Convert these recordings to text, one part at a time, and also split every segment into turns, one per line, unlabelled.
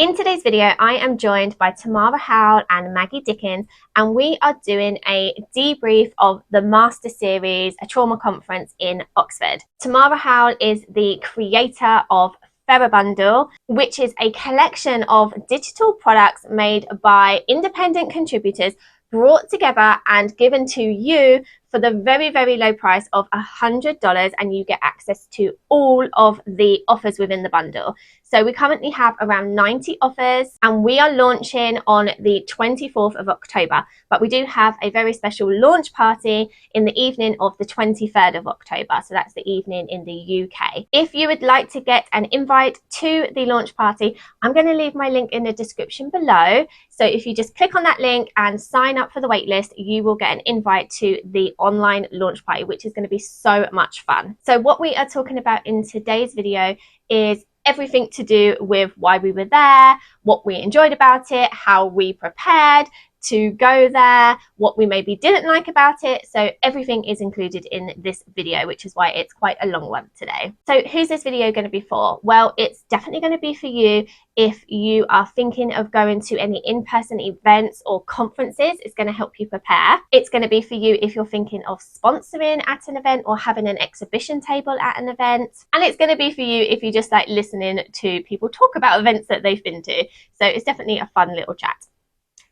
In today's video, I am joined by Tamara, Howell and Maggie Dickens, and we are doing a debrief of the Master Series, a trauma conference in Oxford. Tamara Howell is the creator of THERABUNDLE, which is a collection of digital products made by independent contributors, brought together and given to you for the very, very low price of $100, and you get access to all of the offers within the bundle. So we currently have around 90 offers and we are launching on the 24th of October, but we do have a very special launch party in the evening of the 23rd of October. So that's the evening in the UK. If you would like to get an invite to the launch party, I'm going to leave my link in the description below. So if you just click on that link and sign up for the waitlist, you will get an invite to the online launch party, which is going to be so much fun. So what we are talking about in today's video is everything to do with why we were there, what we enjoyed about it, how we prepared to go there, what we maybe didn't like about it. So everything is included in this video, which is why it's quite a long one today. So who's this video going to be for? Well, it's definitely going to be for you if you are thinking of going to any in-person events or conferences. It's going to help you prepare. It's going to be for you if you're thinking of sponsoring at an event or having an exhibition table at an event. And it's going to be for you if you just like listening to people talk about events that they've been to. So it's definitely a fun little chat.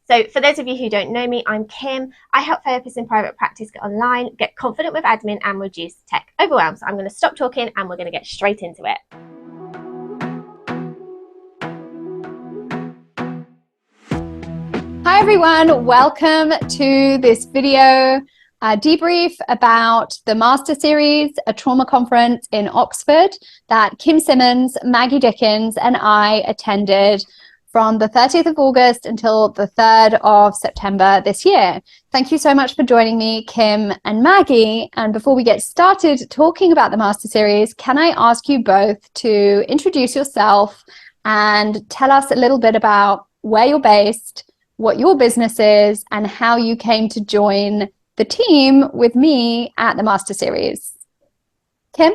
So for those of you who don't know me, I'm Kim. I help therapists in private practice get online, get confident with admin and reduce tech overwhelm. So I'm going to stop talking and we're going to get straight into it.
Hi everyone, welcome to this video debrief about the Master Series, a trauma conference in Oxford that Kim Simmons, Maggie Dickens and I attended from the 30th of August until the 3rd of September this year. Thank you so much for joining me, Kim and Maggie. And before we get started talking about the Master Series, can I ask you both to introduce yourself and tell us a little bit about where you're based, what your business is, and how you came to join the team with me at the Master Series. Kim?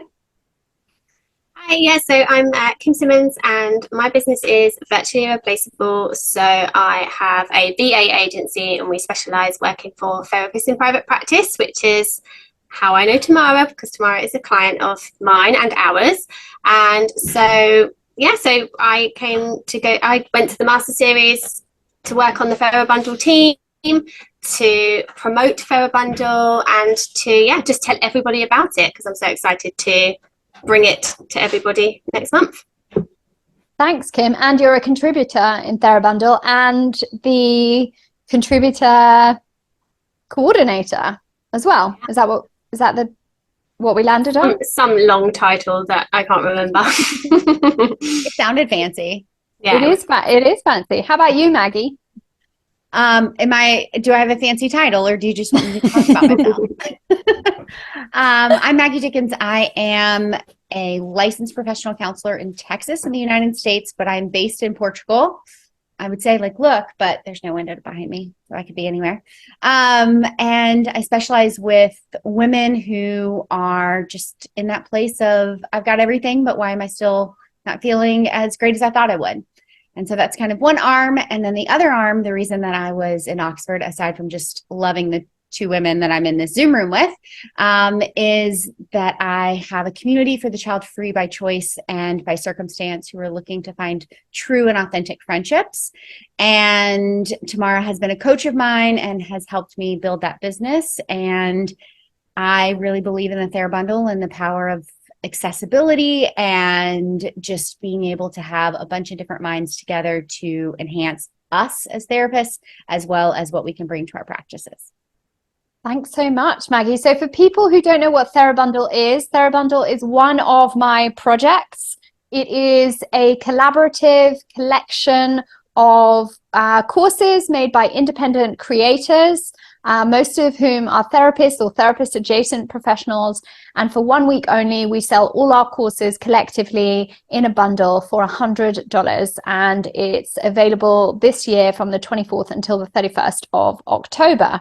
Hi, yeah, so I'm Kim Simmons and my business is Virtually Irreplaceable. So I have a VA agency and we specialise working for therapists in private practice, which is how I know Tamara, because Tamara is a client of mine and ours. And so, yeah, so I went to the Master Series to work on the THERABUNDLE team, to promote THERABUNDLE and to, just tell everybody about it because I'm so excited to bring it to everybody next month.
Thanks, Kim. And you're a contributor in THERABUNDLE and the contributor coordinator as well. Is that what we landed on?
Some long title that I can't remember.
It sounded fancy.
Yeah, it is fancy. How about you, Maggie?
Do I have a fancy title or do you just want me to talk about myself? I'm Maggie Dickens. I am a licensed professional counselor in Texas in the United States, but I'm based in Portugal. I would say look, but there's no window behind me, so I could be anywhere. And I specialize with women who are just in that place of, I've got everything, but why am I still not feeling as great as I thought I would? And so that's kind of one arm. And then the other arm, the reason that I was in Oxford, aside from just loving the two women that I'm in this Zoom room with, is that I have a community for the child free by choice and by circumstance who are looking to find true and authentic friendships. And Tamara has been a coach of mine and has helped me build that business. And I really believe in the THERABUNDLE and the power of accessibility and just being able to have a bunch of different minds together to enhance us as therapists, as well as what we can bring to our practices.
Thanks so much, Maggie. So for people who don't know what THERABUNDLE is one of my projects. It is a collaborative collection of courses made by independent creators, most of whom are therapists or therapist adjacent professionals. And for 1 week only, we sell all our courses collectively in a bundle for $100. And it's available this year from the 24th until the 31st of October.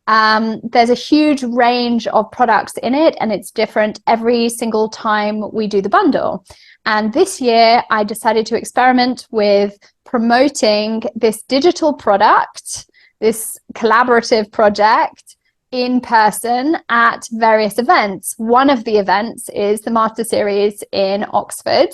There's a huge range of products in it, and it's different every single time we do the bundle. And this year I decided to experiment with promoting this digital product, this collaborative project, in person at various events. One of the events is the Master Series in Oxford.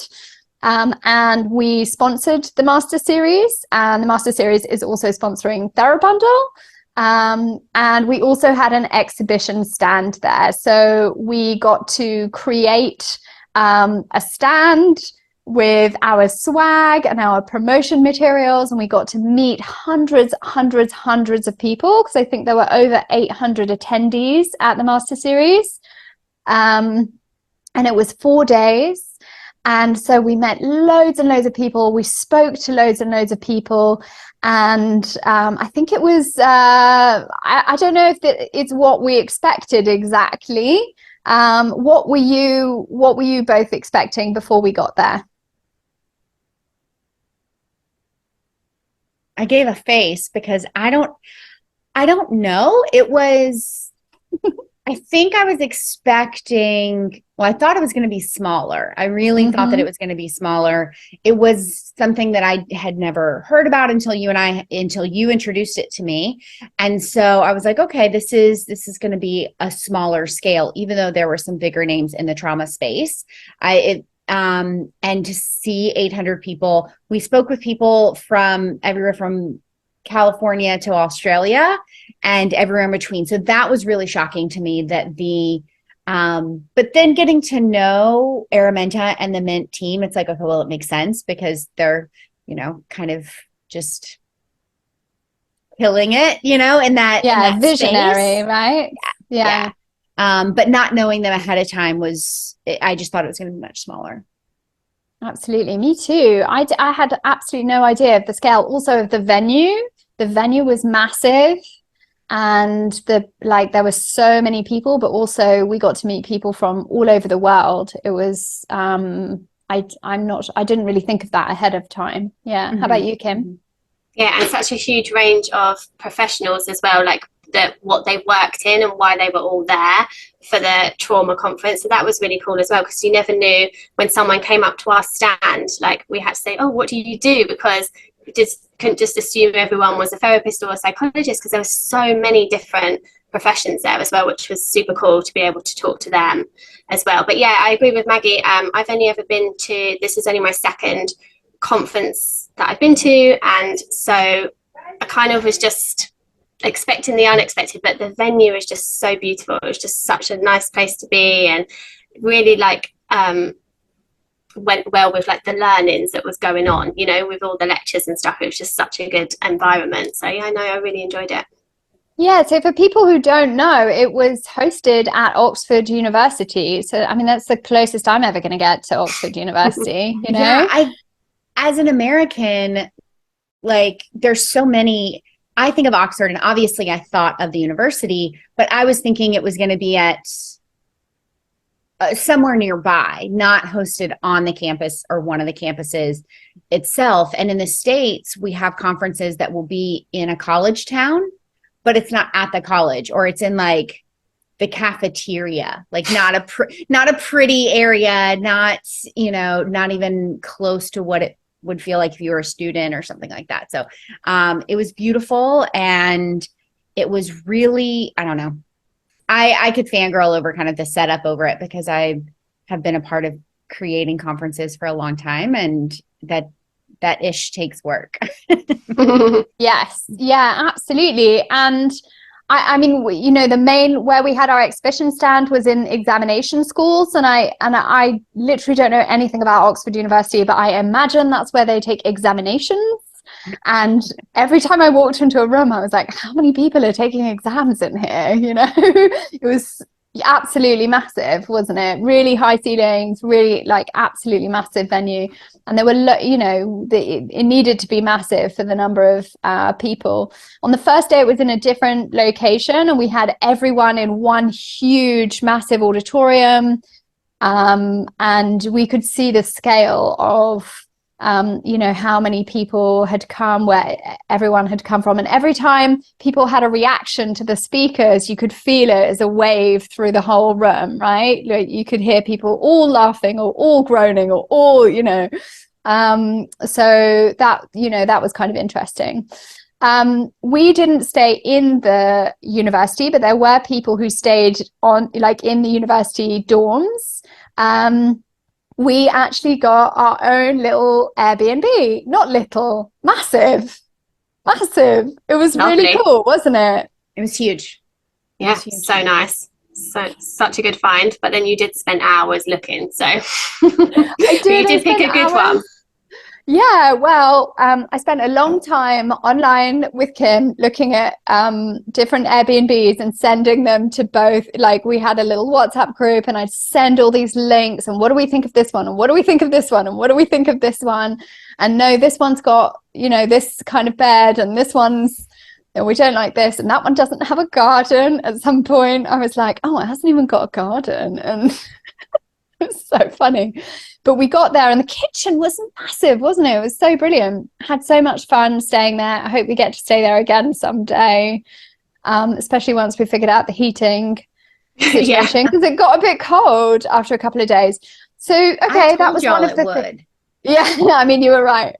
And we sponsored the Master Series, and the Master Series is also sponsoring THERABUNDLE. And we also had an exhibition stand there. So we got to create a stand with our swag and our promotion materials, and we got to meet hundreds of people, because I think there were over 800 attendees at the Master Series. And it was 4 days. And so we met loads and loads of people. We spoke to loads and loads of people. And I think it was, I don't know if it's what we expected exactly. What were you both expecting before we got there?
I gave a face because I don't know. It was, I think I was expecting, well, I thought it was going to be smaller. I really thought that it was going to be smaller. It was something that I had never heard about until you introduced it to me. And so I was like, okay, this is going to be a smaller scale, even though there were some bigger names in the trauma space. And to see 800 people, we spoke with people from everywhere from California to Australia and everywhere in between. So that was really shocking to me, that but then getting to know Araminta and the Mint team, it's like, okay, well, it makes sense because they're, kind of just killing it, in that, in that
visionary
space.
right? Yeah.
But not knowing them ahead of time I just thought it was going to be much smaller.
Absolutely. Me too. I had absolutely no idea of the scale. Also of the venue. The venue was massive, and there were so many people, but also we got to meet people from all over the world. It was, I didn't really think of that ahead of time. Yeah. How about you, Kim?
Yeah. And such a huge range of professionals as well, like what they worked in and why they were all there for the trauma conference. So that was really cool as well, because you never knew when someone came up to our stand, like we had to say, oh, what do you do? Because we just couldn't just assume everyone was a therapist or a psychologist, because there were so many different professions there as well, which was super cool to be able to talk to them as well. But yeah, I agree with Maggie. I've only ever been to, this is only my second conference that I've been to, and so I kind of was just expecting the unexpected, but the venue is just so beautiful. It was just such a nice place to be, and really went well with the learnings that was going on, with all the lectures and stuff. It was just such a good environment. So yeah, I really enjoyed it.
Yeah, so for people who don't know, it was hosted at Oxford University. So I mean, that's the closest I'm ever going to get to Oxford University,
Yeah, as an American, there's so many. I think of Oxford, and obviously I thought of the university, but I was thinking it was going to be at somewhere nearby, not hosted on the campus or one of the campuses itself. And in the States, we have conferences that will be in a college town, but it's not at the college, or it's in the cafeteria, not a pretty area, not even close to what it would feel like if you were a student or something like that. So it was beautiful, and it was really, I don't know, I could fangirl over kind of the setup over it, because I have been a part of creating conferences for a long time, and that ish takes work.
Yes, yeah, absolutely. And I mean, the main where we had our exhibition stand was in examination schools, and I literally don't know anything about Oxford University, but I imagine that's where they take examinations. And every time I walked into a room, I was like, how many people are taking exams in here? It was absolutely massive, wasn't it? Really high ceilings, really absolutely massive venue. And there were, it needed to be massive for the number of people. On the first day, it was in a different location, and we had everyone in one huge, massive auditorium. And we could see the scale of you know, how many people had come, where everyone had come from. And every time people had a reaction to the speakers, you could feel it as a wave through the whole room, right? Like you could hear people all laughing or all groaning or all, you know. So that, you know, that was kind of interesting. We didn't stay in the university, but there were people who stayed on, like, in the university dorms. We actually got our own little Airbnb. Not little, massive. It was
Lovely.
really cool, wasn't it?
It was huge.
Yeah, so nice. So such a good find. But then you did spend hours looking, so
I did.
You did pick a good one.
Yeah, well, I spent a long time online with Kim looking at different Airbnbs and sending them to both. Like, we had a little WhatsApp group, and I'd send all these links, and what do we think of this one, and what do we think of this one, and what do we think of this one, and no, this one's got, you know, this kind of bed, and this one's, and we don't like this, and that one doesn't have a garden. At some point I was like, oh, it hasn't even got a garden. And it's so funny. But we got there, and the kitchen was massive, wasn't it? It was so brilliant. Had so much fun staying there. I hope we get to stay there again someday, especially once we figured out the heating situation, because it got a bit cold after a couple of days. So, okay, that was one of the Yeah, I mean, you were right.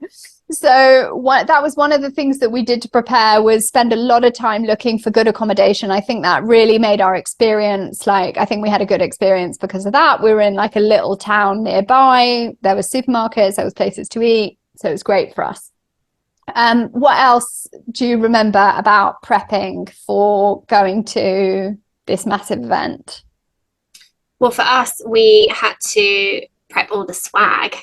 So that was one of the things that we did to prepare, was spend a lot of time looking for good accommodation. I think that really made our experience, like, I think we had a good experience because of that. We were in like a little town nearby. There were supermarkets, there was places to eat. So it was great for us. What else do you remember about prepping for going to this massive event?
Well, for us, we had to prep all the swag.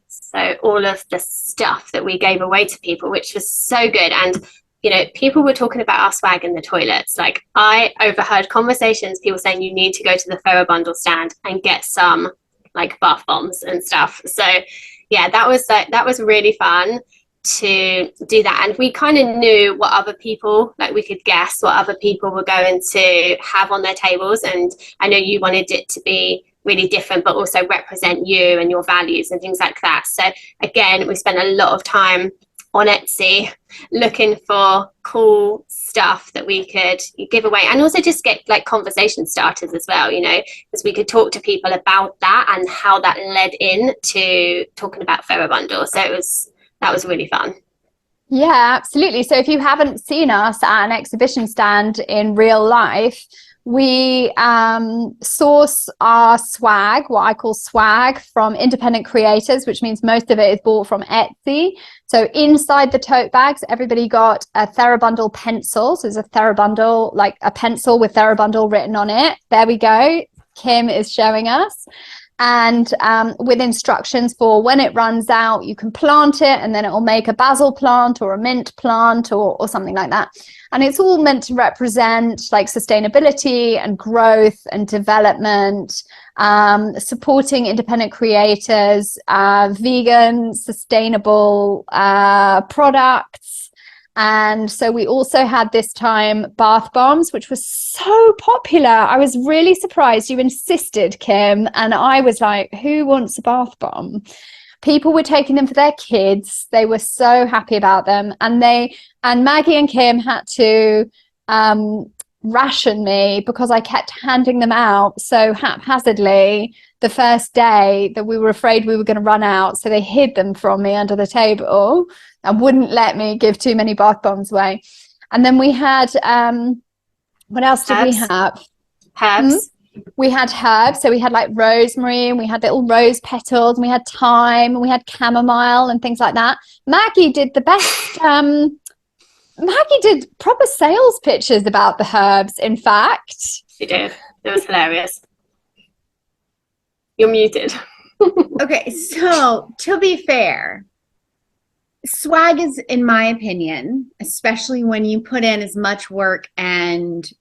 So all of the stuff that we gave away to people, which was so good. And, you know, people were talking about our swag in the toilets. Like, I overheard conversations, people saying you need to go to the THERABUNDLE stand and get some like bath bombs and stuff. So yeah, that was really fun to do that. And we kind of knew what other people, like, we could guess what other people were going to have on their tables. And I know you wanted it to be really different, but also represent you and your values and things like that. So again, we spent a lot of time on Etsy looking for cool stuff that we could give away, and also just get like conversation starters as well, you know, because we could talk to people about that and how that led in to talking about THERABUNDLE. So that was really fun.
Yeah, absolutely. So if you haven't seen us at an exhibition stand in real life, we source our swag, what I call swag, from independent creators, which means most of it is bought from Etsy. So inside the tote bags, everybody got a THERABUNDLE pencil. So there's a THERABUNDLE, like a pencil with THERABUNDLE written on it. There we go. Kim is showing us. And with instructions for when it runs out, you can plant it, and then it will make a basil plant or a mint plant or something like that. And it's all meant to represent like sustainability and growth and development, supporting independent creators, vegan, sustainable products. And so we also had this time bath bombs, which was so popular. I was really surprised you insisted, Kim. And I was like, who wants a bath bomb? People were taking them for their kids. They were so happy about them. And Maggie and Kim had to ration me because I kept handing them out so haphazardly the first day that we were afraid we were going to run out. So they hid them from me under the table and wouldn't let me give too many bath bombs away. And then we had, what else did we have?
Herbs.
We had herbs. So we had like rosemary, and we had little rose petals, and we had thyme, and we had chamomile and things like that. Maggie did the best. Maggie did proper sales pitches about the herbs, in fact.
She did. It was hilarious. You're muted.
Okay, so to be fair, swag is, in my opinion, especially when you put in as much work and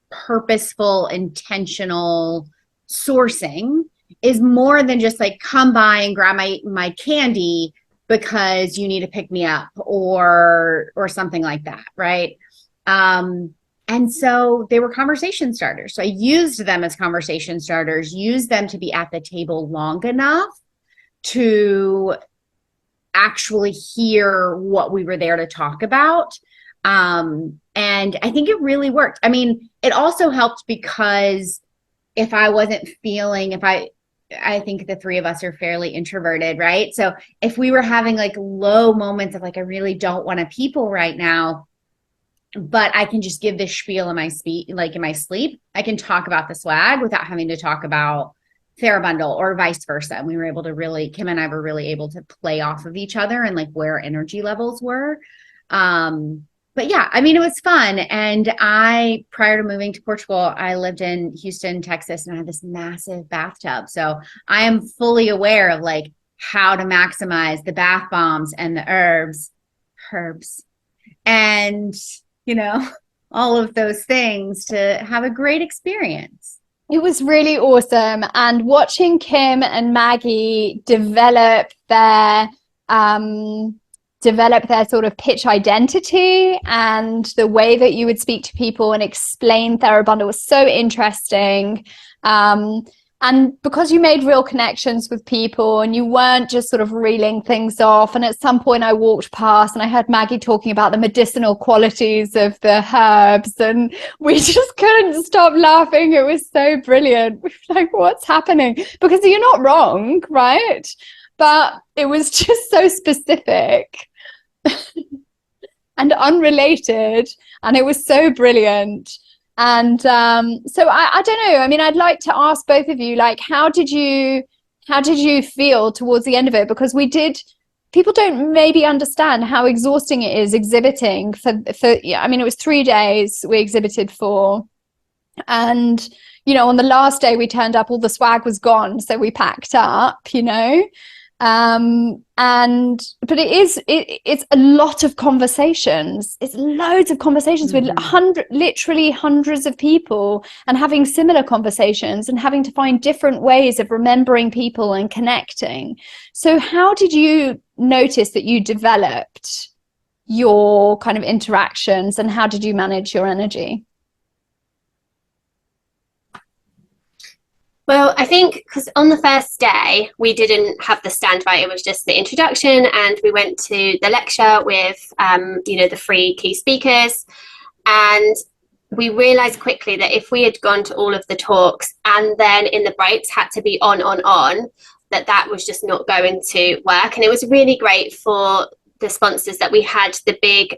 purposeful, intentional sourcing, is more than just like, come by and grab my candy because you need to pick me up or something like that, right? And so they were conversation starters. So I used them as conversation starters, used them to be at the table long enough to actually hear what we were there to talk about. And I think it really worked. I mean, it also helped because if I wasn't feeling, I think the three of us are fairly introverted, right? So if we were having like low moments of like, I really don't want to people right now, but I can just give this spiel in my in my sleep, I can talk about the swag without having to talk about THERABUNDLE or vice versa. And we were able to really, Kim and I were really able to play off of each other and like where our energy levels were. But yeah, I mean, it was fun. And prior to moving to Portugal, I lived in Houston, Texas, and I had this massive bathtub. So I am fully aware of like how to maximize the bath bombs and the herbs, and, you know, all of those things to have a great experience.
It was really awesome. And watching Kim and Maggie develop their sort of pitch identity and the way that you would speak to people and explain THERABUNDLE was so interesting. And because you made real connections with people and you weren't just sort of reeling things off. And at some point I walked past and I heard Maggie talking about the medicinal qualities of the herbs and we just couldn't stop laughing. It was so brilliant. We were like, what's happening? Because you're not wrong, right? But it was just so specific and unrelated, and it was so brilliant. And so I don't know, I mean, I'd like to ask both of you, like, how did you feel towards the end of it? Because people don't maybe understand how exhausting it is exhibiting for yeah, I mean, it was 3 days we exhibited for, and you know, on the last day we turned up, all the swag was gone, so we packed up, you know. But it's a lot of conversations. It's loads of conversations with literally hundreds of people, and having similar conversations and having to find different ways of remembering people and connecting. So how did you notice that you developed your kind of interactions, and how did you manage your energy?
Well, I think because on the first day, we didn't have the standby. It was just the introduction, and we went to the lecture with, you know, the 3 key speakers. And we realized quickly that if we had gone to all of the talks and then in the breaks had to be on, that was just not going to work. And it was really great for the sponsors that we had the big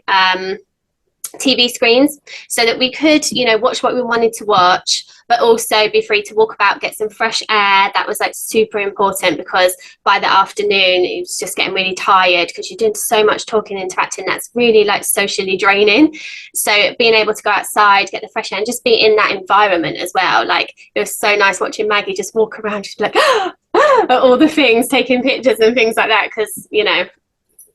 TV screens so that we could, you know, watch what we wanted to watch, but also be free to walk about, get some fresh air. That was like super important, because by the afternoon it was just getting really tired because you're doing so much talking and interacting. That's really like socially draining. So being able to go outside, get the fresh air, and just be in that environment as well. Like, it was so nice watching Maggie just walk around, just like at all the things, taking pictures and things like that, because, you know,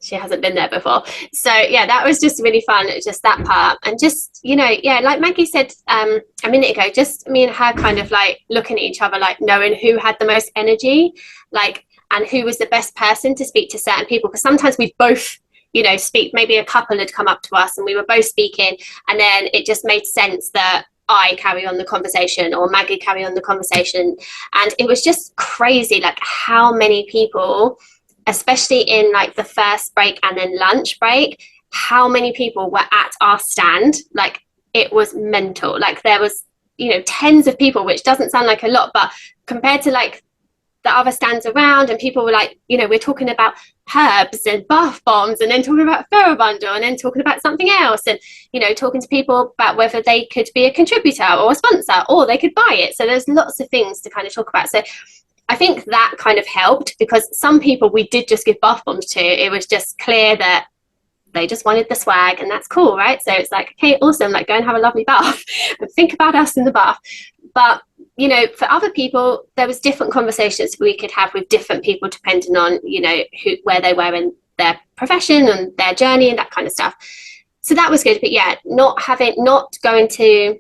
she hasn't been there before. So yeah, that was just really fun, just that part. And just, you know, yeah, like Maggie said a minute ago, just me and her kind of like looking at each other, like knowing who had the most energy, like, and who was the best person to speak to certain people. Because sometimes we both, you know, speak, maybe a couple had come up to us and we were both speaking, and then it just made sense that I carry on the conversation or Maggie carry on the conversation. And it was just crazy, like how many people, especially in like the first break and then lunch break, how many people were at our stand. Like, it was mental. Like, there was, you know, tens of people, which doesn't sound like a lot, but compared to like the other stands around, and people were like, you know, we're talking about herbs and bath bombs, and then talking about THERABUNDLE, and then talking about something else, and, you know, talking to people about whether they could be a contributor or a sponsor, or they could buy it. So there's lots of things to kind of talk about. So I think that kind of helped, because some people we did just give bath bombs to. It was just clear that they just wanted the swag, and that's cool, right? So it's like, okay, awesome, like go and have a lovely bath and think about us in the bath. But, you know, for other people, there was different conversations we could have with different people, depending on, you know, where they were in their profession and their journey and that kind of stuff. So that was good. But yeah, not going to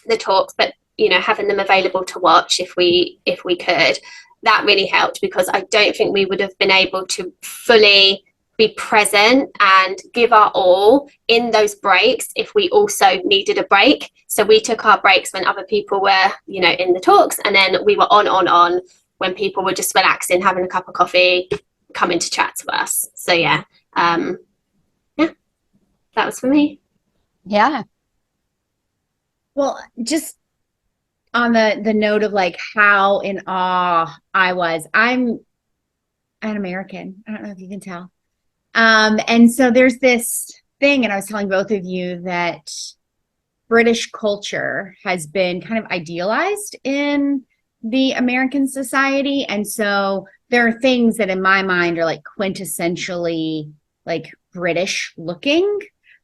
the talks, but, you know, having them available to watch if we could, that really helped, because I don't think we would have been able to fully be present and give our all in those breaks if we also needed a break. So we took our breaks when other people were, you know, in the talks, and then we were on when people were just relaxing, having a cup of coffee, coming to chat to us. So yeah, that was for me.
Yeah.
Well, just on the note of like how in awe I was, I'm an American. I don't know if you can tell. And so there's this thing, and I was telling both of you that British culture has been kind of idealized in the American society. And so there are things that in my mind are like quintessentially like British looking.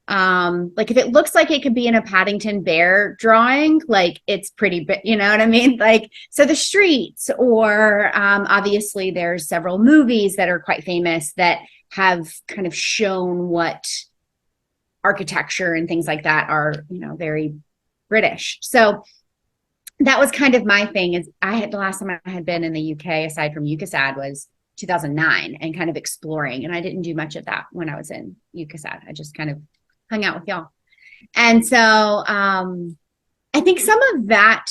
Like if it looks like it could be in a Paddington Bear drawing, like it's pretty, you know what I mean? Like, so the streets, or obviously there's several movies that are quite famous that have kind of shown what architecture and things like that are, you know, very British. So that was kind of my thing. Is I had, the last time I had been in the UK aside from UCASAD was 2009, and kind of exploring. And I didn't do much of that when I was in UCASAD. I just kind of hung out with y'all. And so I think some of that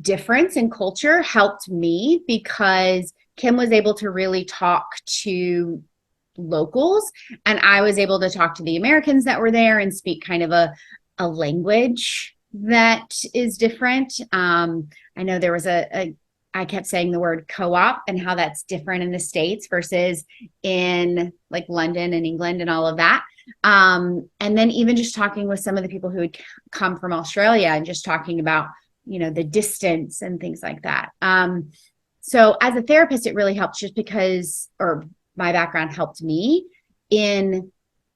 difference in culture helped me, because Kim was able to really talk to locals, and I was able to talk to the Americans that were there and speak kind of a language that is different. I know there was I kept saying the word co-op and how that's different in the States versus in like London and England and all of that. And then even just talking with some of the people who had come from Australia and just talking about, you know, the distance and things like that. So as a therapist, it really helped, just because, or my background helped me in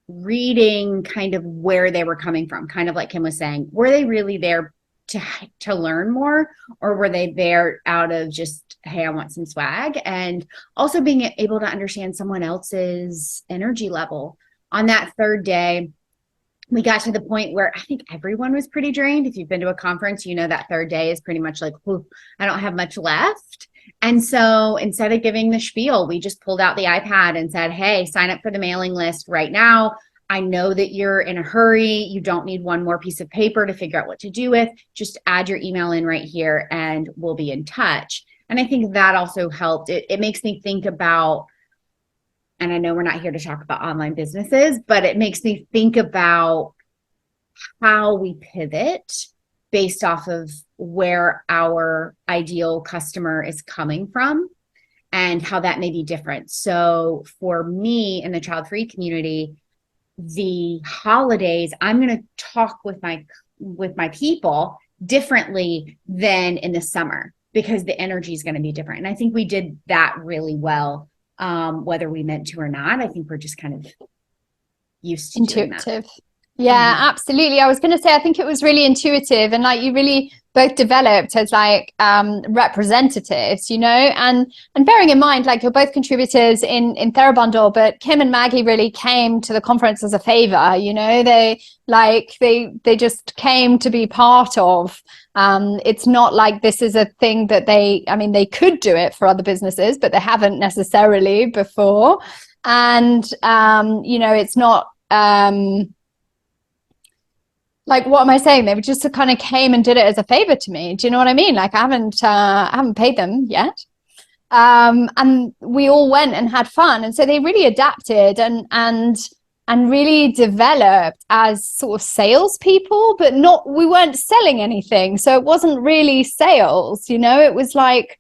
reading kind of where they were coming from. Kind of like Kim was saying, were they really there to learn more, or were they there out of just, hey, I want some swag? And also being able to understand someone else's energy level. On that third day, we got to the point where I think everyone was pretty drained. If you've been to a conference, you know that third day is pretty much like, I don't have much left. And so instead of giving the spiel, we just pulled out the iPad and said, hey, sign up for the mailing list right now. I know that you're in a hurry. You don't need one more piece of paper to figure out what to do with. Just add your email in right here and we'll be in touch. And I think that also helped. It makes me think about, and I know we're not here to talk about online businesses, but it makes me think about how we pivot based off of where our ideal customer is coming from and how that may be different. So for me in the child-free community, the holidays, I'm going to talk with my people differently than in the summer, because the energy is going to be different. And I think we did that really well, whether we meant to or not. I think we're just kind of used to
Intuitive.
doing that.
Yeah, absolutely. I was going to say, I think it was really intuitive, and like you really both developed as like representatives, you know, and bearing in mind, like you're both contributors in THERABUNDLE, but Kim and Maggie really came to the conference as a favor, you know, they just came to be part of. It's not like this is a thing that they could do it for other businesses, but they haven't necessarily before. And, you know, it's not, like, what am I saying? They just kind of came and did it as a favor to me. Do you know what I mean? Like I haven't paid them yet. And we all went and had fun. And so they really adapted and really developed as sort of salespeople, but we weren't selling anything. So it wasn't really sales, you know, it was like,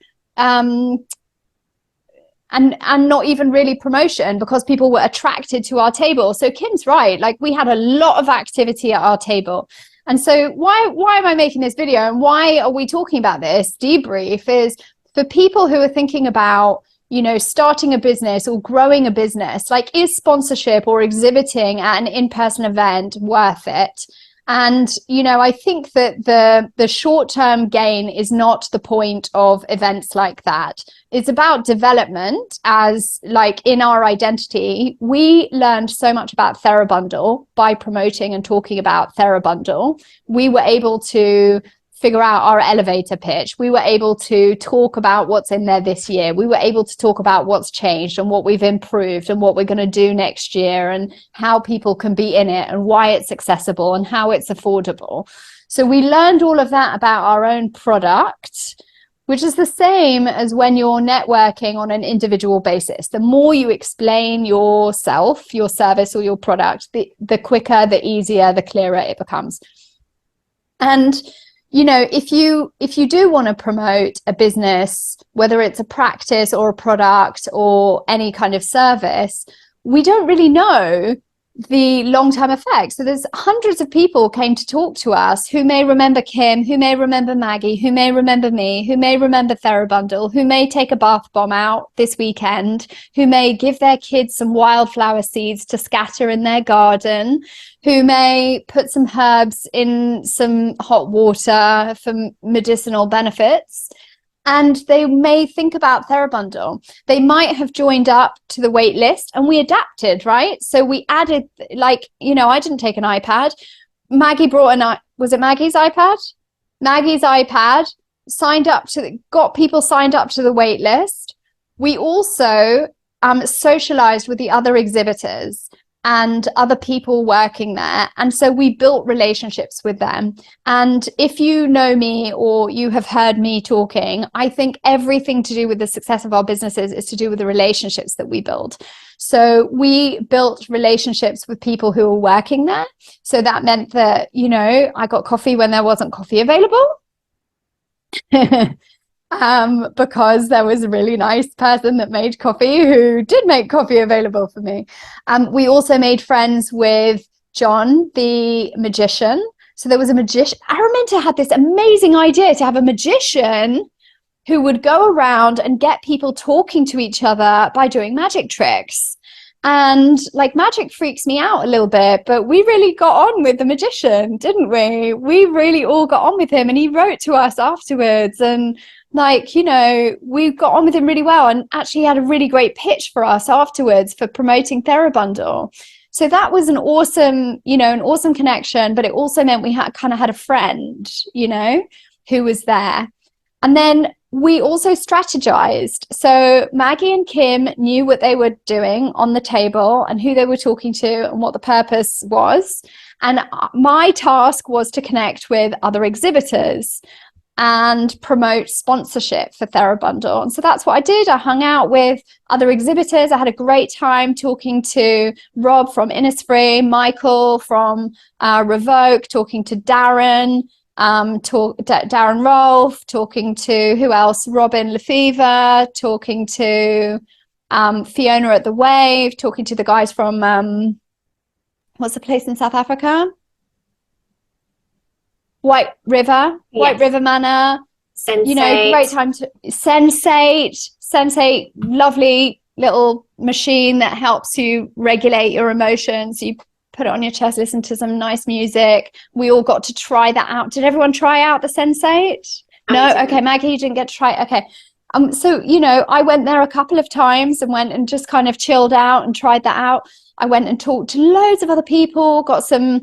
and not even really promotion, because people were attracted to our table. So Kim's right, like we had a lot of activity at our table. And so why am I making this video, and why are we talking about this debrief, is for people who are thinking about, you know, starting a business or growing a business, like is sponsorship or exhibiting at an in-person event worth it? And, you know, I think that the short-term gain is not the point of events like that. It's about development, as like in our identity. We learned so much about THERABUNDLE by promoting and talking about THERABUNDLE. We were able to figure out our elevator pitch. We were able to talk about what's in there this year. We were able to talk about what's changed and what we've improved and what we're going to do next year, and how people can be in it and why it's accessible and how it's affordable. So we learned all of that about our own product. which is the same as when you're networking on an individual basis. The more you explain yourself, your service or your product, the quicker, the easier, the clearer it becomes. And if you do want to promote a business, whether it's a practice or a product or any kind of service, we don't really know the long-term effects. So there's hundreds of people came to talk to us who may remember Kim, who may remember Maggie, who may remember me, who may remember THERABUNDLE, who may take a bath bomb out this weekend, who may give their kids some wildflower seeds to scatter in their garden, who may put some herbs in some hot water for medicinal benefits. And they may think about THERABUNDLE. They might have joined up to the wait list, and we adapted, right? So we added, I didn't take an iPad. Maggie brought was it Maggie's iPad? Maggie's iPad, got people signed up to the wait list. We also socialized with the other exhibitors and other people working there. And so we built relationships with them. And if you know me or you have heard me talking, I think everything to do with the success of our businesses is to do with the relationships that we build. So we built relationships with people who were working there. So that meant that, I got coffee when there wasn't coffee available. Because there was a really nice person that made coffee who did make coffee available for me. We also made friends with John, the magician. So there was a magician. Araminta had this amazing idea to have a magician who would go around and get people talking to each other by doing magic tricks. And magic freaks me out a little bit, but we really got on with the magician, didn't we? We really all got on with him, and he wrote to us afterwards, and we got on with him really well, and actually had a really great pitch for us afterwards for promoting THERABUNDLE. So that was an awesome connection, but it also meant we had a friend, who was there. And then we also strategized. So Maggie and Kim knew what they were doing on the table and who they were talking to and what the purpose was. And my task was to connect with other exhibitors and promote sponsorship for THERABUNDLE. And so that's what I did. I hung out with other exhibitors. I had a great time talking to Rob from Innisfree, Michael from Revoke, talking to Darren, Darren Rolfe, talking to who else? Robin Lefevre, talking to Fiona at the Wave, talking to the guys from what's the place in South Africa? White River Manor.
Sensate.
Great time to Sensate, lovely little machine that helps you regulate your emotions. You put it on your chest, listen to some nice music. We all got to try that out. Did everyone try out the Sensate? No? Okay, Maggie, you didn't get to try it. Okay. So, I went there a couple of times and went and just kind of chilled out and tried that out. I went and talked to loads of other people, got some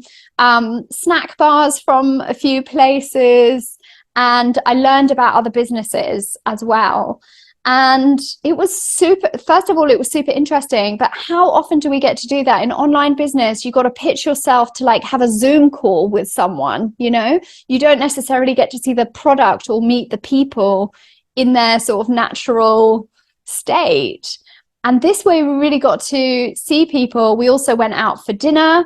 snack bars from a few places, and I learned about other businesses as well. And it was first of all, it was super interesting, but how often do we get to do that in online business? You got to pitch yourself to have a Zoom call with someone, you don't necessarily get to see the product or meet the people in their sort of natural state. And this way we really got to see people. We also went out for dinner.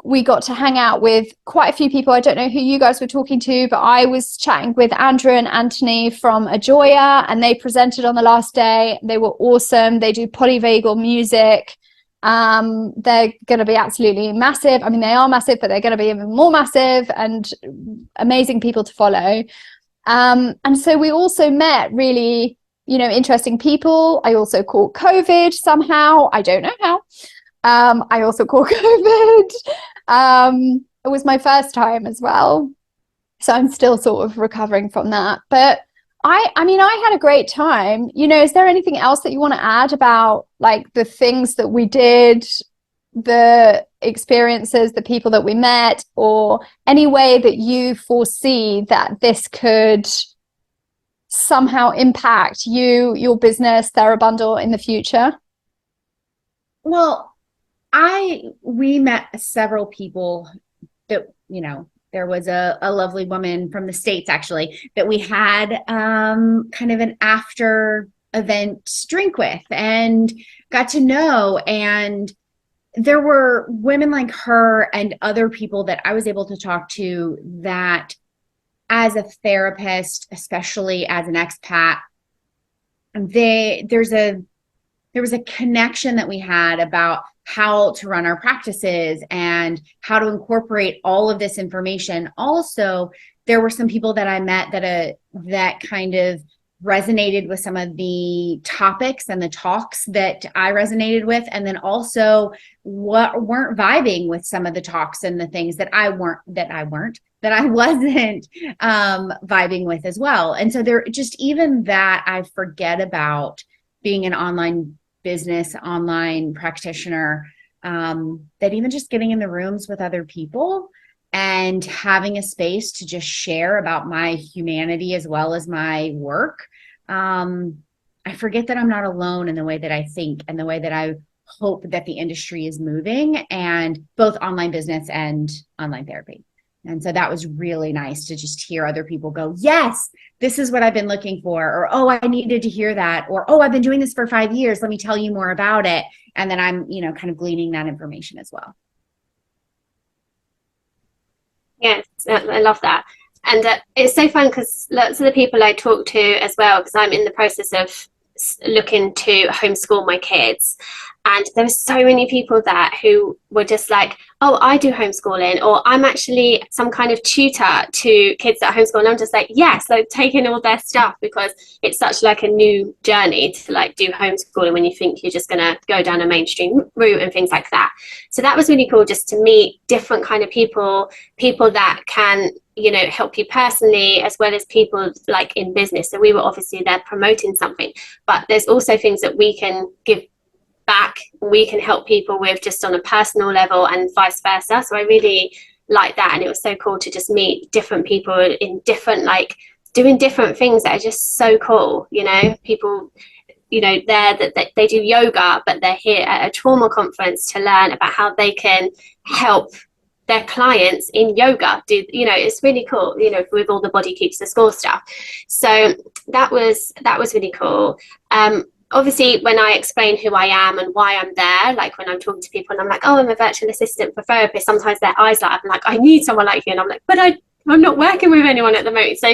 We got to hang out with quite a few people. I don't know who you guys were talking to, but I was chatting with Andrew and Anthony from Ajoya, and they presented on the last day. They were awesome. They do polyvagal music. They're going to be absolutely massive. I mean, they are massive, but they're going to be even more massive and amazing people to follow. And so we also met really, interesting people. I also caught COVID somehow. I don't know how. I also caught COVID. It was my first time as well. So I'm still sort of recovering from that. But I had a great time. Is there anything else that you want to add about the things that we did, the experiences, the people that we met, or any way that you foresee that this could somehow impact your business, THERABUNDLE, in the future?
Well, we met several people that there was a lovely woman from the States, actually, that we had kind of an after event drink with and got to know. And there were women like her and other people that I was able to talk to that, as a therapist, especially as an expat, there was a connection that we had about how to run our practices and how to incorporate all of this information. Also, there were some people that I met that kind of resonated with some of the topics and the talks that I resonated with, and then also weren't vibing with some of the talks and the things that I wasn't vibing with as well. And so there just, even that, I forget about being an online business, online practitioner, that even just getting in the rooms with other people and having a space to just share about my humanity as well as my work. I forget that I'm not alone in the way that I think and the way that I hope that the industry is moving, and both online business and online therapy. And so that was really nice to just hear other people go, yes, this is what I've been looking for, or, oh, I needed to hear that, or, oh, I've been doing this for 5 years. Let me tell you more about it. And then I'm, kind of gleaning that information as well.
Yes, I love that. And it's so fun because lots of the people I talk to as well, because I'm in the process of looking to homeschool my kids. And there were so many people who were just like, oh, I do homeschooling, or I'm actually some kind of tutor to kids that homeschool. And I'm just like, yes, like taking all their stuff, because it's such like a new journey to like do homeschooling when you think you're just going to go down a mainstream route and things like that. So that was really cool, just to meet different kind of people that can, help you personally, as well as people like in business. So we were obviously there promoting something, but there's also things that we can give back, we can help people with just on a personal level, and vice versa. So I really like that, and it was so cool to just meet different people in different, like, doing different things that are just so cool. People there that they do yoga, but they're here at a trauma conference to learn about how they can help their clients in yoga it's really cool, with all the body keeps the score stuff. So that was really cool. Obviously, when I explain who I am and why I'm there, like when I'm talking to people and I'm like, oh, I'm a virtual assistant for therapists, sometimes their eyes light up. I'm like, I need someone like you. And I'm like, but I'm not working with anyone at the moment. So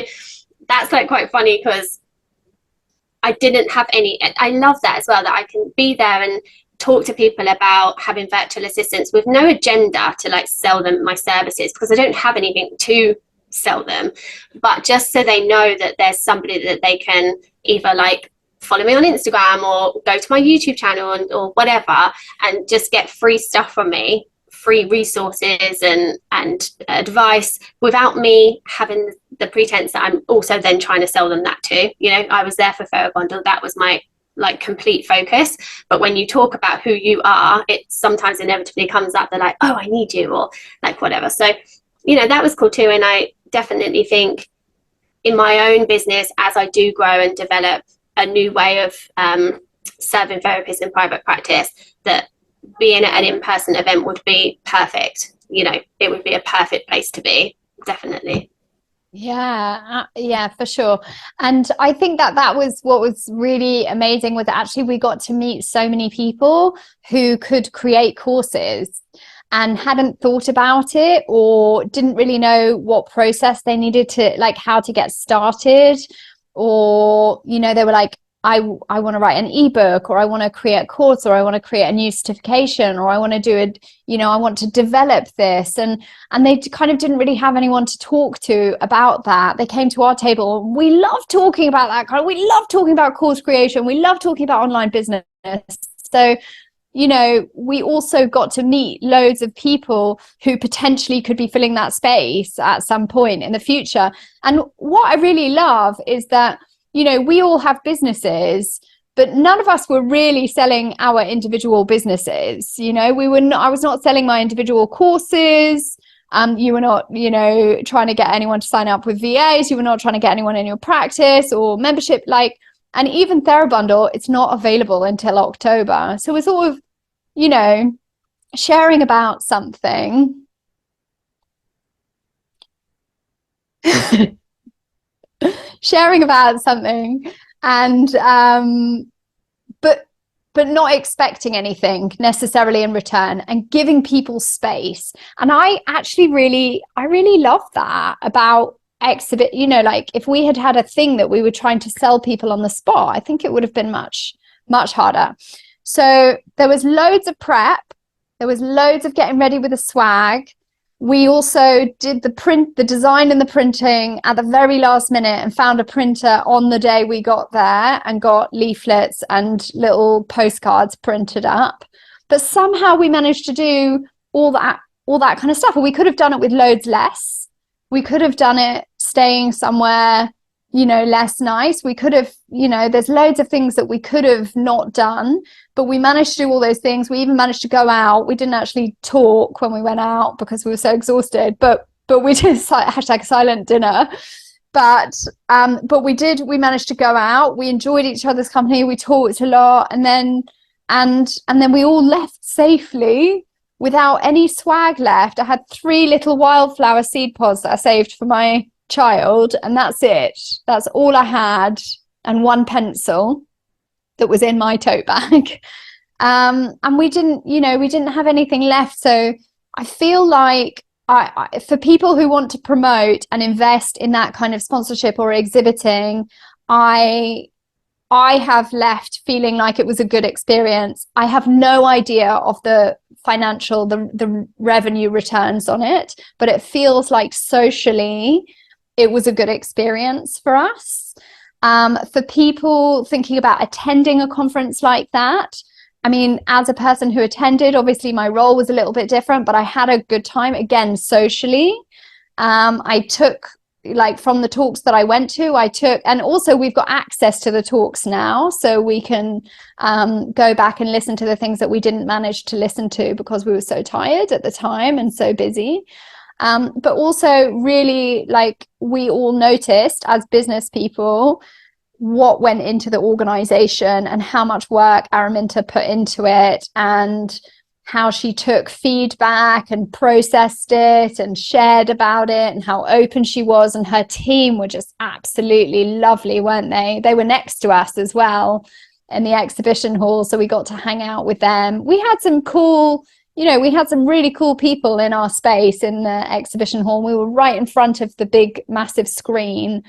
that's like quite funny, because I didn't have any. I love that as well, that I can be there and talk to people about having virtual assistants with no agenda to like sell them my services, because I don't have anything to sell them, but just so they know that there's somebody that they can either like follow me on Instagram or go to my YouTube channel or whatever, and just get free stuff from me, free resources and advice, without me having the pretense that I'm also then trying to sell them that too. I was there for THERABUNDLE. That was my like complete focus. But when you talk about who you are, it sometimes inevitably comes up. They're like, oh, I need you, or like whatever. So, that was cool too. And I definitely think in my own business, as I do grow and develop a new way of serving therapists in private practice, that being at an in-person event would be perfect. It would be a perfect place to be, definitely.
Yeah, for sure. And I think that was what was really amazing, was actually we got to meet so many people who could create courses and hadn't thought about it, or didn't really know what process they needed to, like, how to get started, or they were like, I want to write an ebook, or I want to create a course, or I want to create a new certification, or I want to do it, I want to develop this. And they kind of didn't really have anyone to talk to about that. They came to our table. We love talking about that. We love talking about course creation. We love talking about online business. So, we also got to meet loads of people who potentially could be filling that space at some point in the future. And what I really love is that, we all have businesses, but none of us were really selling our individual businesses. I was not selling my individual courses. You were not, trying to get anyone to sign up with VAs. You were not trying to get anyone in your practice or membership. And even THERABUNDLE, it's not available until October. So we're sort of, sharing about something sharing about something, and but not expecting anything necessarily in return, and giving people space. And I really love that about exhibit. You know, like if we had had a thing that we were trying to sell people on the spot, I think it would have been much harder. So there was loads of prep, there was loads of getting ready with the swag. We also did the design and the printing at the very last minute, and found a printer on the day we got there and got leaflets and little postcards printed up. But somehow we managed to do all that kind of stuff. Well, we could have done it with loads less. We could have done it staying somewhere, you know, less nice. We could have, you know, there's loads of things that we could have not done, but we managed to do all those things. We even managed to go out. We didn't actually talk when we went out because we were so exhausted, but we did #silent dinner. But we managed to go out. We enjoyed each other's company. We talked a lot, and then we all left safely without any swag left. I had 3 little wildflower seed pods that I saved for my child, and that's it. That's all I had, and 1 pencil that was in my tote bag. And we didn't have anything left. So I feel like for people who want to promote and invest in that kind of sponsorship or exhibiting, I have left feeling like it was a good experience. I have no idea of the financial, the revenue returns on it, but it feels like socially it was a good experience for us. For people thinking about attending a conference like that, I mean, as a person who attended, obviously my role was a little bit different, but I had a good time, again, socially. I took, like, from the talks that I went to, and also we've got access to the talks now, so we can go back and listen to the things that we didn't manage to listen to because we were so tired at the time and so busy. But also really, like, we all noticed as business people what went into the organization and how much work Araminta put into it, and how she took feedback and processed it and shared about it, and how open she was. And her team were just absolutely lovely, weren't they? They were next to us as well in the exhibition hall, so we got to hang out with them. We had some really cool people in our space in the exhibition hall. We were right in front of the big, massive screen.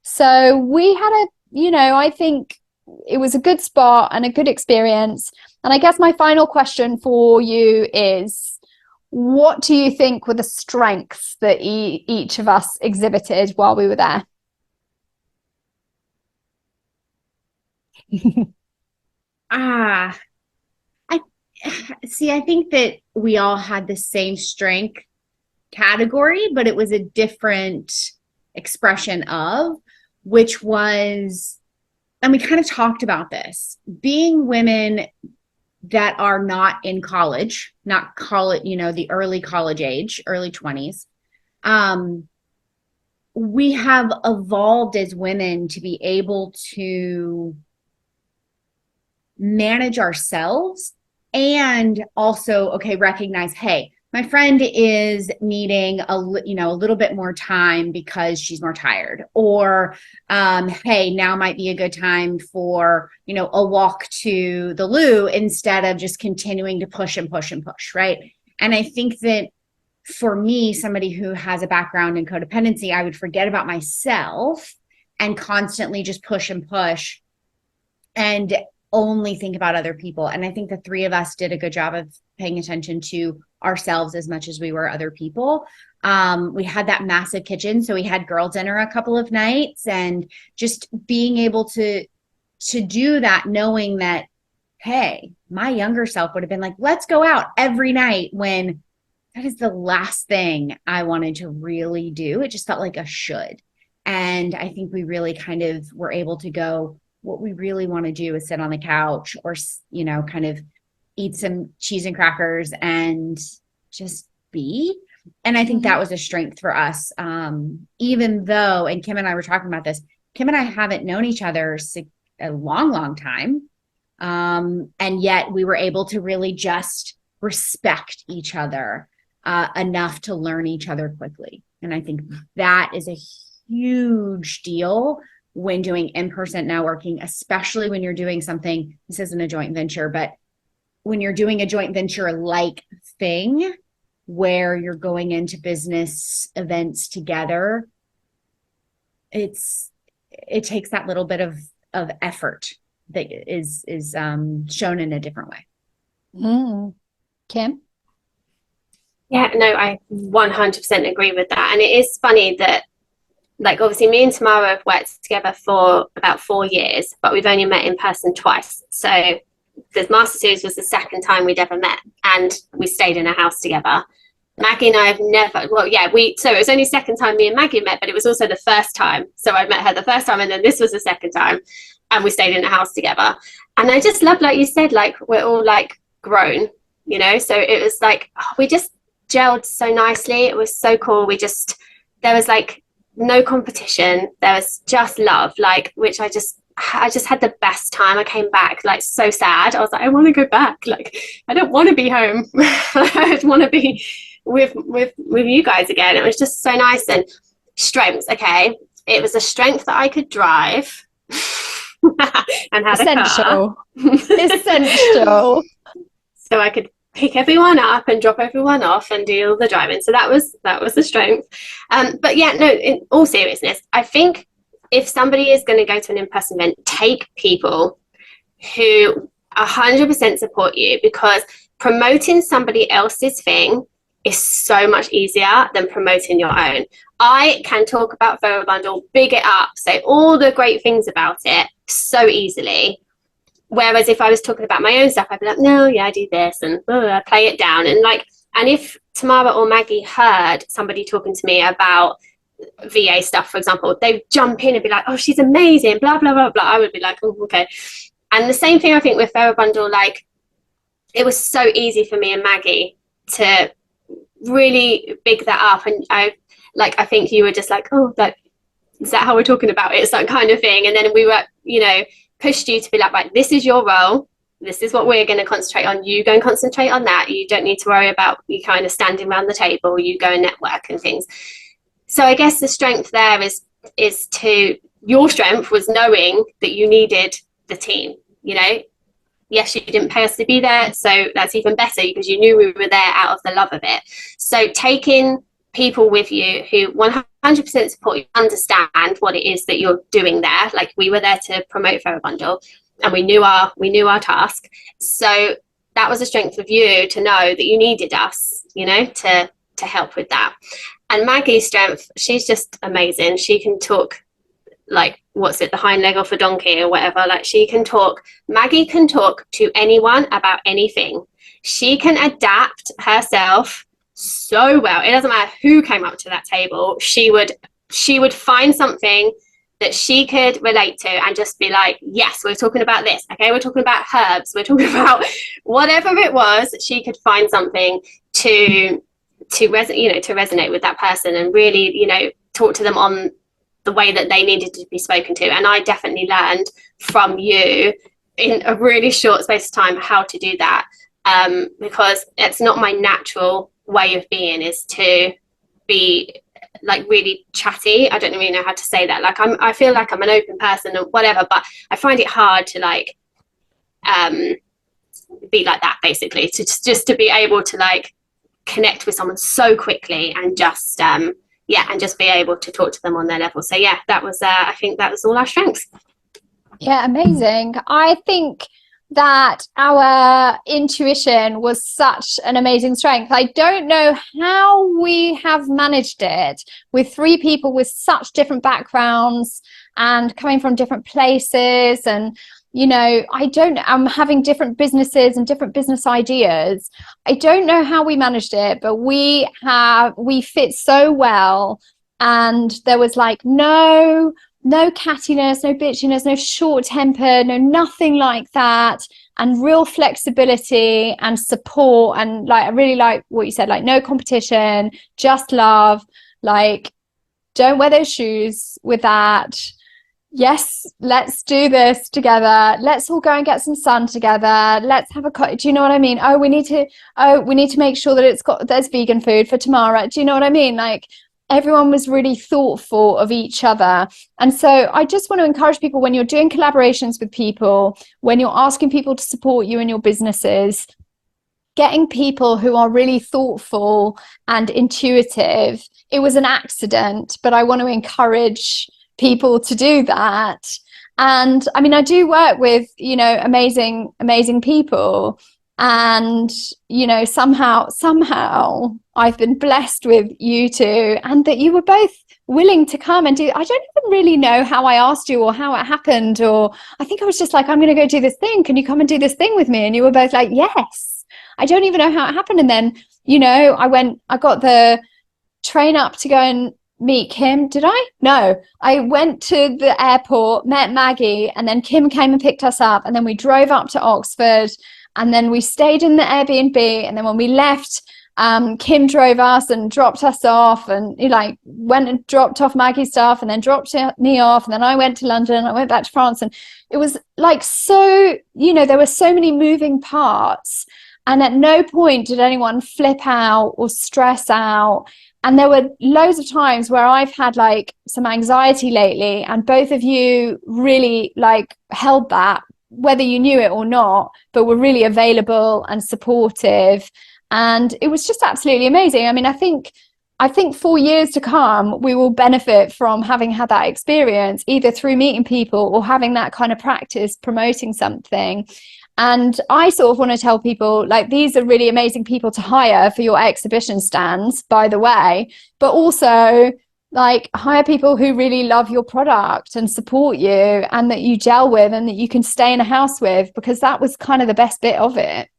So we had I think it was a good spot and a good experience. And I guess my final question for you is, what do you think were the strengths that each of us exhibited while we were there?
I think that we all had the same strength category, but it was a different expression of, which was, and we kind of talked about this, being women that are not in college, not college, the early college age, early 20s. We have evolved as women to be able to manage ourselves, and also, recognize, hey, my friend is needing a little bit more time because she's more tired, or hey, now might be a good time for a walk to the loo instead of just continuing to push and push and push, right? And I think that for me, somebody who has a background in codependency, I would forget about myself and constantly just push and push and only think about other people. And I think the 3 of us did a good job of paying attention to ourselves as much as we were other people. We had that massive kitchen, so we had girl dinner a couple of nights, and just being able to do that, knowing that, hey, my younger self would have been like, let's go out every night, when that is the last thing I wanted to really do. It just felt like a should. And I think we really kind of were able to go, what we really want to do is sit on the couch, or kind of eat some cheese and crackers and just be. And I think that was a strength for us. Even though, and Kim and I were talking about this, Kim and I haven't known each other a long time. And yet we were able to really just respect each other enough to learn each other quickly. And I think that is a huge deal when doing in-person networking, especially when you're doing something, this isn't a joint venture, but when you're doing a joint venture like thing where you're going into business events together, it takes that little bit of effort that is shown in a different way.
Kim?
Yeah, no, I 100% agree with that. And it is funny that, like, obviously me and Tamara have worked together for about 4 years, but we've only met in person twice. So the Master Series was the second time we'd ever met, and we stayed in a house together. Maggie and I have never, so it was only the second time me and Maggie met, but it was also the first time. So I met her the first time, and then this was the second time, and we stayed in a house together. And I just love, like you said, like, we're all like grown, you know? So it was like, we just gelled so nicely. It was so cool. There was like no competition. There was just love, like, which I just had the best time. I came back like so sad. I was like, I want to go back. Like, I don't want to be home. I just want to be with you guys again. It was just so nice. And strengths, okay, it was a strength that I could drive and had
Essential.
a car.
Essential.
So I could pick everyone up and drop everyone off and do all the driving. So that was the strength. But yeah, no, in all seriousness, I think if somebody is going to go to an in-person event, take people who 100% support you, because promoting somebody else's thing is so much easier than promoting your own. I can talk about THERABUNDLE, big it up, say all the great things about it so easily. Whereas if I was talking about my own stuff, I'd be like, no, yeah, I do this, and I play it down. And if Tamara or Maggie heard somebody talking to me about VA stuff, for example, they'd jump in and be like, oh, she's amazing, blah, blah, blah, blah. I would be like, oh, okay. And the same thing, I think, with THERABUNDLE, like, it was so easy for me and Maggie to really big that up. And I think you were just like, oh, that is that how we're talking about it? It's that kind of thing. And then we were, pushed you to be like, right, this is your role. This is what we're going to concentrate on. You go and concentrate on that. You don't need to worry about you kind of standing around the table. You go and network and things. So I guess the strength there is your strength was knowing that you needed the team, Yes, you didn't pay us to be there, so that's even better because you knew we were there out of the love of it. So taking people with you who 100% support you, understand what it is that you're doing there. Like, we were there to promote THERABUNDLE, and we knew our task. So that was a strength of you to know that you needed us, to help with that. And Maggie's strength, she's just amazing. She can talk, like, the hind leg off a donkey or whatever. Like, Maggie can talk to anyone about anything. She can adapt herself so well. It doesn't matter who came up to that table. She would find something that she could relate to and just be like, yes, we're talking about this. Okay, we're talking about herbs. We're talking about whatever it was. She could find something to resonate with that person and really, talk to them on the way that they needed to be spoken to. And I definitely learned from you in a really short space of time how to do that, because it's not my natural way of being, is to be like really chatty. I don't really know how to say that. Like, I feel like I'm an open person or whatever, but I find it hard to like be like that, basically, to just to be able to like connect with someone so quickly and just and just be able to talk to them on their level. So yeah, that was I think that was all our strengths.
Yeah, amazing. I think that our intuition was such an amazing strength. I don't know how we have managed it with 3 people with such different backgrounds and coming from different places, and I'm having different businesses and different business ideas. I don't know how we managed it, but we fit so well, and there was like no cattiness, no bitchiness, no short temper, no nothing like that, and real flexibility and support. And like, I really like what you said, like, no competition, just love. Like, don't wear those shoes with that. Yes, let's do this together. Let's all go and get some sun together. Let's have do you know what I mean? We need to make sure that there's vegan food for Tamara. Do you know what I mean? Like, everyone was really thoughtful of each other. And so I just want to encourage people, when you're doing collaborations with people, when you're asking people to support you in your businesses, getting people who are really thoughtful and intuitive. It was an accident, but I want to encourage people to do that. And I mean, I do work with, you know, amazing people. And, you know, somehow I've been blessed with you two, and that you were both willing to come and do. I don't even really know how I asked you or how it happened, or I think I was just like, I'm going to go do this thing. Can you come and do this thing with me? And you were both like, yes. I don't even know how it happened. And then, you know, I got the train up to go and meet Kim. Did I? No, I went to the airport, met Maggie, and then Kim came and picked us up. And then we drove up to Oxford, and then we stayed in the Airbnb. And then when we left, Kim drove us and dropped us off, and he like went and dropped off Maggie's stuff and then dropped me off. And then I went to London, I went back to France, and it was like, so, you know, there were so many moving parts. And at no point did anyone flip out or stress out. And there were loads of times where I've had like some anxiety lately, and both of you really like held that, whether you knew it or not, but were really available and supportive. And it was just absolutely amazing. I mean, I think for years to come, we will benefit from having had that experience, either through meeting people or having that kind of practice promoting something. And I sort of want to tell people, like, these are really amazing people to hire for your exhibition stands, by the way, but also like hire people who really love your product and support you, and that you gel with and that you can stay in a house with, because that was kind of the best bit of it.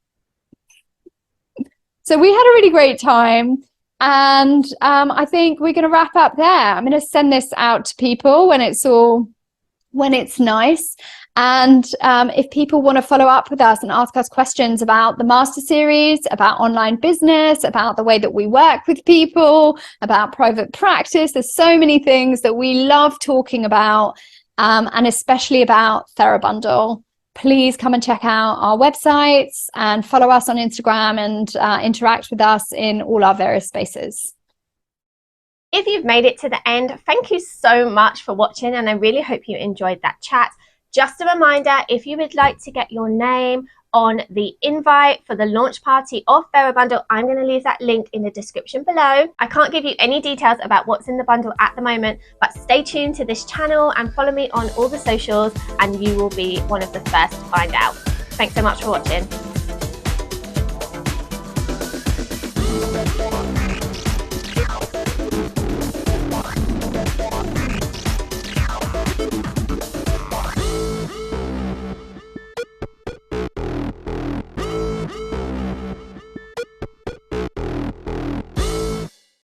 So we had a really great time. And I think we're going to wrap up there. I'm going to send this out to people when it's nice. And if people want to follow up with us and ask us questions about the Master Series, about online business, about the way that we work with people, about private practice, there's so many things that we love talking about, and especially about THERABUNDLE. Please come and check out our websites and follow us on Instagram, and interact with us in all our various spaces.
If you've made it to the end, thank you so much for watching, and I really hope you enjoyed that chat. Just a reminder, if you would like to get your name on the invite for the launch party of THERABUNDLE, I'm going to leave that link in the description below. I can't give you any details about what's in the bundle at the moment, but stay tuned to this channel and follow me on all the socials, and you will be one of the first to find out. Thanks so much for watching.